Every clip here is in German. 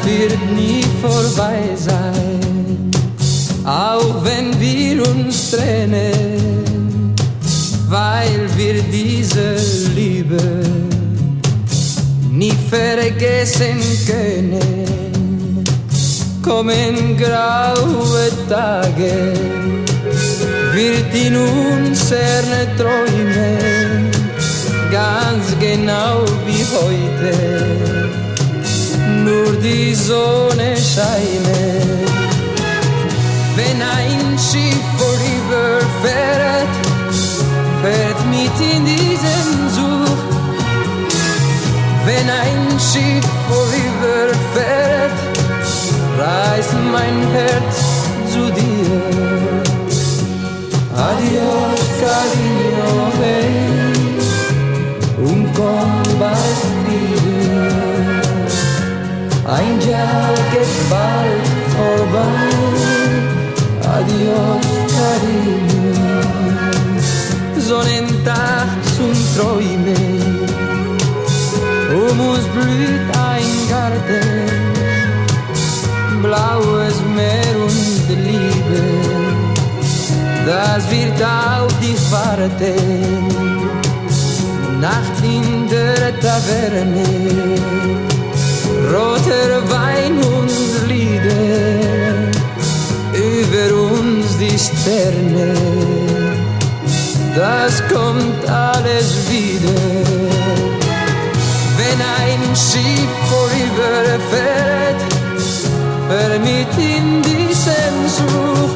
das wird nie vorbei sein, auch wenn wir uns trennen, weil wir diese Liebe nie vergessen können. Kommen graue Tage, wird in unseren Träumen ganz genau wie heute nur die Sonne scheint. Wenn ein Schiff vorüberfährt, fährt mit in diesen Zug. Wenn ein Schiff vorüberfährt, reißt mein Herz zu dir. Adios, cariño, hey, und komm bald wieder. Ein Jahr geht bald vorbei. Adios, cariño. Sonnentag zum Träumen, uns blüht ein Garten, blaues Meer und Liebe, das wird auf dich warten. Nacht in der Taverne, roter Wein und Lieder, über uns die Sterne, das kommt alles wieder. Wenn ein Schiff vorüberfährt, mit in diesem Zug.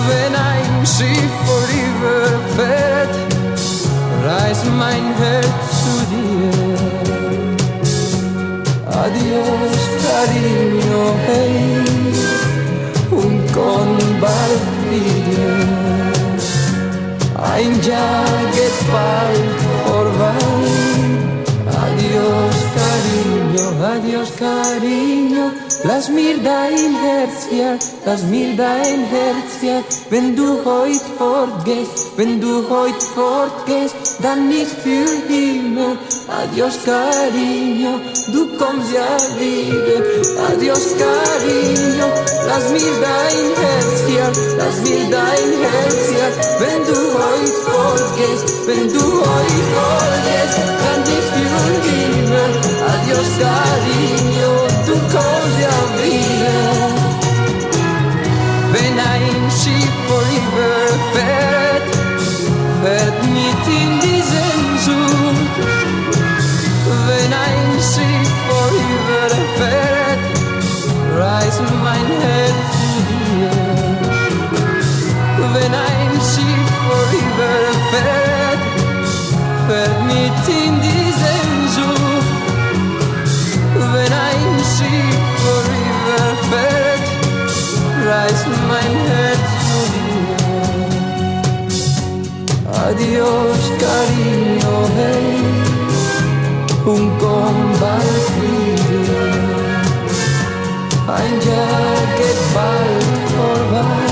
Wenn ein Schiff vorüberfährt, reißt mein Herz zu dir. Adios, cariño, hey, und komm bald wieder. Ein Jahr geht bald vorbei. Adios, cariño, adios, cariño. Lass mir dein Herz, ja, lass mir dein Herz, ja. Wenn du heut fortgehst, wenn du heut fortgehst, dann nicht für immer. Adios, cariño, du kommst ja wieder. Adios, cariño, lass mir dein Herz, ja, lass mir dein Herz, ja. Wenn du heut fortgehst, wenn du heut fortgehst, dann nicht für immer. Adios, cariño, du kommst ja wieder. Wenn ein Schiff vorüberfährt, fährt mit in diesen Zug. Wenn ein Schiff vorüberfährt, reißt mein Herz zu dir. Wenn ein Schiff vorüberfährt, fährt mit in diesen Zug. Wenn ein Schiff vorüberfährt, reißt mein Herz zu dir. Adios, cariño, hey, und komm bald wieder. Ein Jahr geht bald vorbei.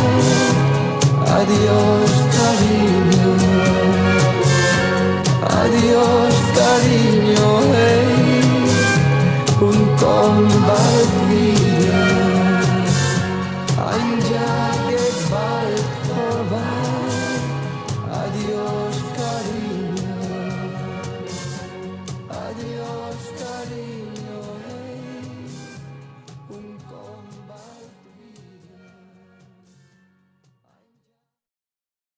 Adios, cariño. Adios, cariño, hey, und komm bald wieder. Ein Jahr